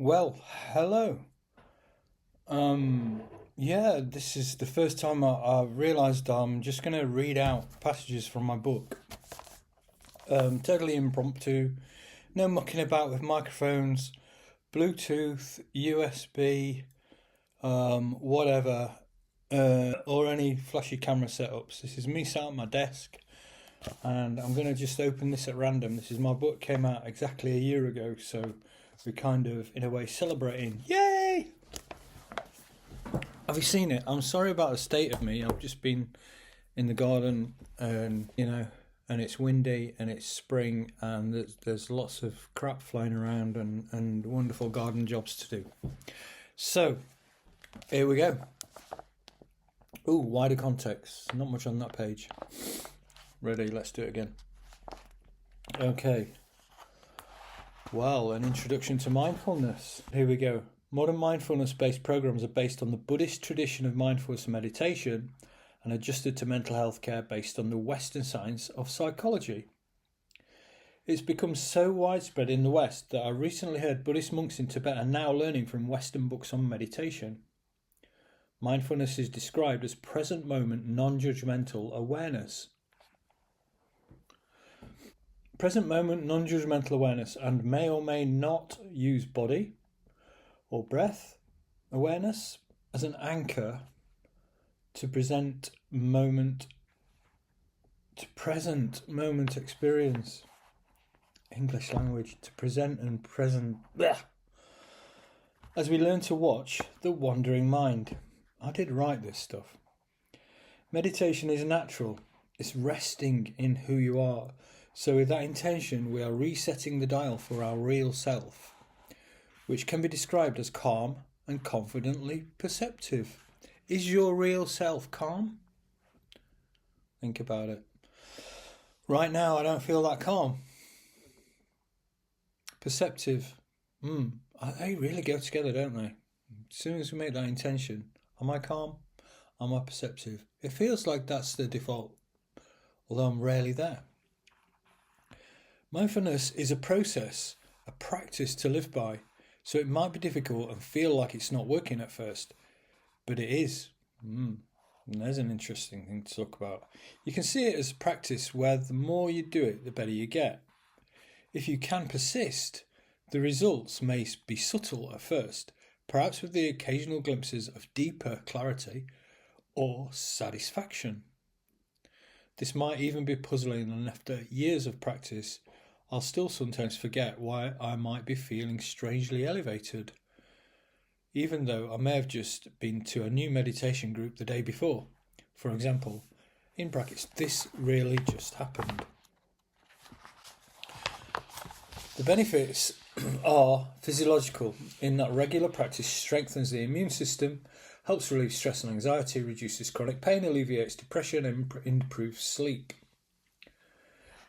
Well, hello. Yeah, this is the first time I realised I'm just going to read out passages from my book. Totally impromptu, no mucking about with microphones, Bluetooth, USB, whatever, or any flashy camera setups. This is me sat at my desk, and I'm going to just open this at random. This is my book, came out exactly a year ago, so we're kind of, in a way, celebrating. Yay! Have you seen it? I'm sorry about the state of me. I've just been in the garden and, and it's windy and it's spring and there's lots of crap flying around and wonderful garden jobs to do. So, here we go. Ooh, wider context. Not much on that page. Ready, let's do it again. Okay. Well, an introduction to mindfulness. Here we go. Modern mindfulness-based programs are based on the Buddhist tradition of mindfulness and meditation and adjusted to mental health care based on the Western science of psychology. It's become so widespread in the West that I recently heard Buddhist monks in Tibet are now learning from Western books on meditation. Mindfulness is described as present moment, non-judgmental awareness. Present moment, non-judgmental awareness, and may or may not use body or breath awareness as an anchor to present moment experience. English language, to present and present. Blech. As we learn to watch the wandering mind. I did write this stuff. Meditation is natural. It's resting in who you are. So with that intention, we are resetting the dial for our real self, which can be described as calm and confidently perceptive. Is your real self calm? Think about it. Right now, I don't feel that calm. Perceptive. They really go together, don't they? As soon as we make that intention, am I calm? Am I perceptive? It feels like that's the default, although I'm rarely there. Mindfulness is a process, a practice to live by, so it might be difficult and feel like it's not working at first, but it is. And there's an interesting thing to talk about. You can see it as a practice where the more you do it, the better you get. If you can persist, the results may be subtle at first, perhaps with the occasional glimpses of deeper clarity or satisfaction. This might even be puzzling, and after years of practice, I'll still sometimes forget why I might be feeling strangely elevated, even though I may have just been to a new meditation group the day before. For example, in brackets, this really just happened. The benefits are physiological, in that regular practice strengthens the immune system, helps relieve stress and anxiety, reduces chronic pain, alleviates depression, and improves sleep.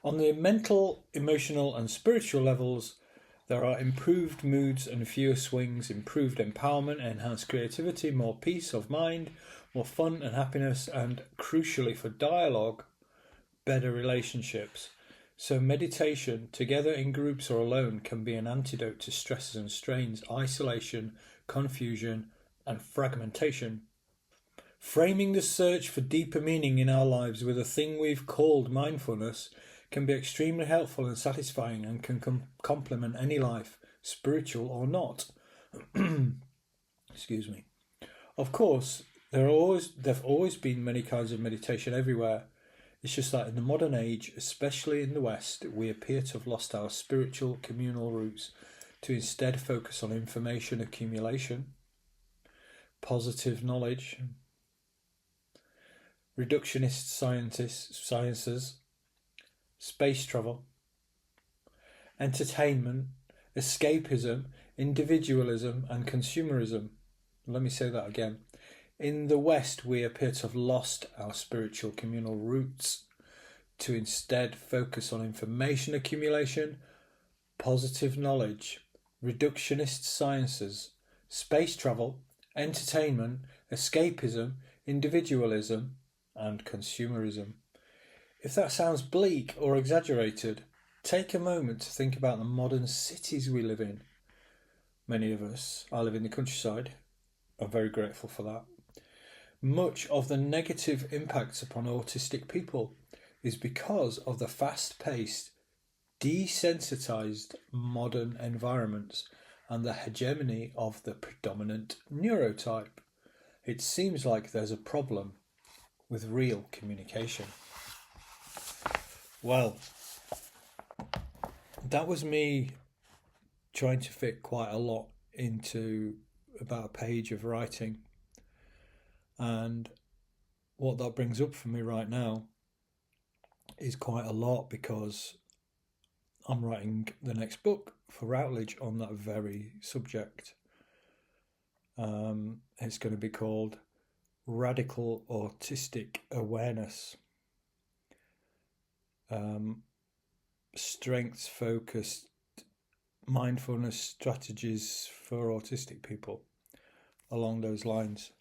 On the mental, emotional, and spiritual levels, there are improved moods and fewer swings, improved empowerment, enhanced creativity, more peace of mind, more fun and happiness, and crucially for dialogue, better relationships. So meditation, together in groups or alone, can be an antidote to stresses and strains, isolation, confusion, and fragmentation. Framing the search for deeper meaning in our lives with a thing we've called mindfulness can be extremely helpful and satisfying and can complement any life, spiritual or not. Excuse me. Of course, there have always been many kinds of meditation everywhere. It's just that in the modern age, especially in the West, we appear to have lost our spiritual communal roots to instead focus on information accumulation, positive knowledge, reductionist sciences, space travel, entertainment, escapism, individualism, and consumerism. Let me say that again. In the West, we appear to have lost our spiritual communal roots to instead focus on information accumulation, positive knowledge, reductionist sciences, space travel, entertainment, escapism, individualism, and consumerism. If that sounds bleak or exaggerated, take a moment to think about the modern cities we live in. many of us, I live in the countryside. I'm very grateful for that. Much of the negative impacts upon autistic people is because of the fast-paced, desensitized modern environments and the hegemony of the predominant neurotype. It seems like there's a problem with real communication. Well, that was me trying to fit quite a lot into about a page of writing. And what that brings up for me right now is quite a lot, because I'm writing the next book for Routledge on that very subject. It's going to be called Radical Autistic Awareness. Strengths-focused mindfulness strategies for autistic people, along those lines.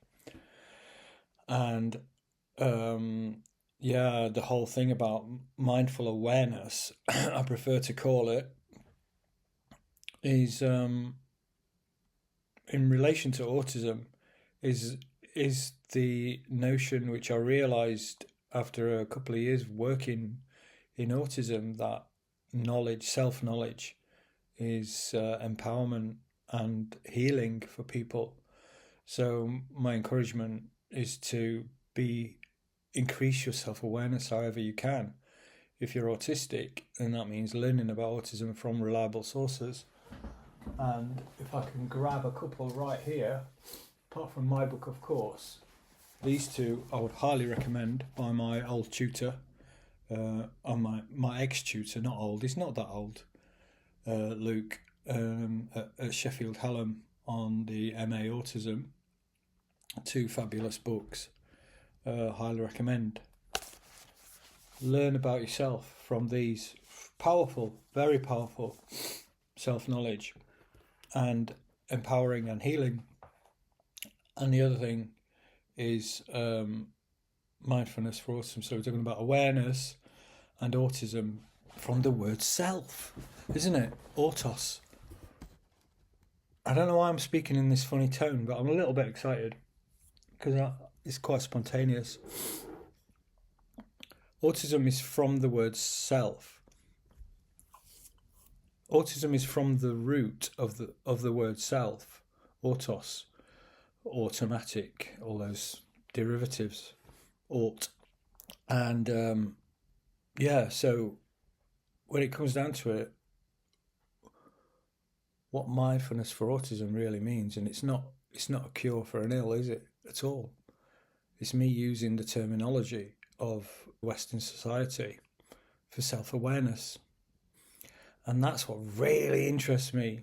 And the whole thing about mindful awareness, I prefer to call it, is in relation to autism, is the notion, which I realised after a couple of years working in autism, that knowledge, self-knowledge, is empowerment and healing for people. So my encouragement is to increase your self-awareness however you can. If you're autistic, then that means learning about autism from reliable sources. And if I can grab a couple right here, apart from my book, of course, these two I would highly recommend, by my old tutor, my ex-tutor, not old, he's not that old, Luke, at Sheffield Hallam, on the MA Autism. Two fabulous books. Highly recommend. Learn about yourself from these powerful, very powerful self-knowledge and empowering and healing. And the other thing is mindfulness for autism. So we're talking about awareness and autism from the word self, isn't it? Autos. I don't know why I'm speaking in this funny tone, but I'm a little bit excited because it's quite spontaneous. Autism is from the word self. Autism is from the root of the word self, autos, automatic, all those derivatives, aut. And so when it comes down to it, what mindfulness for autism really means, and it's not a cure for an ill, is it, at all? It's me using the terminology of Western society for self-awareness. And that's what really interests me,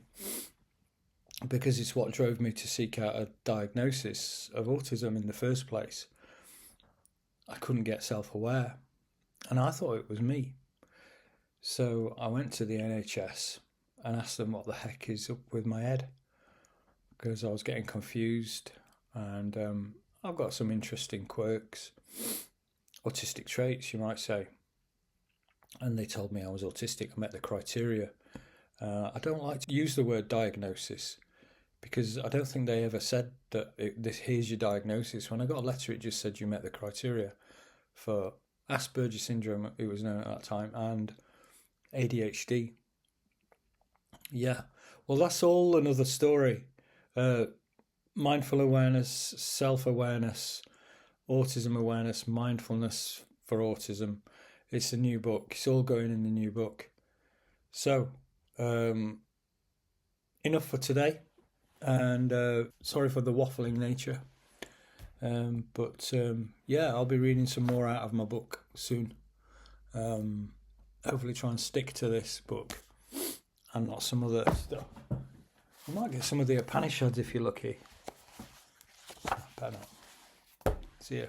because it's what drove me to seek out a diagnosis of autism in the first place. I couldn't get self-aware, and I thought it was me. So I went to the NHS and asked them what the heck is up with my head, because I was getting confused, and I've got some interesting quirks, autistic traits, you might say. And they told me I was autistic. I met the criteria. I don't like to use the word diagnosis, because I don't think they ever said that here's your diagnosis. When I got a letter, it just said you met the criteria for Asperger's syndrome, it was known at that time, and ADHD. Yeah, well, that's all another story. Mindful awareness, self-awareness, autism awareness, mindfulness for autism. It's a new book. It's all going in the new book. So, enough for today. And sorry for the waffling nature. But I'll be reading some more out of my book soon. Hopefully try and stick to this book and not some other stuff. You might get some of the Upanishads if you're lucky. Better not. See ya.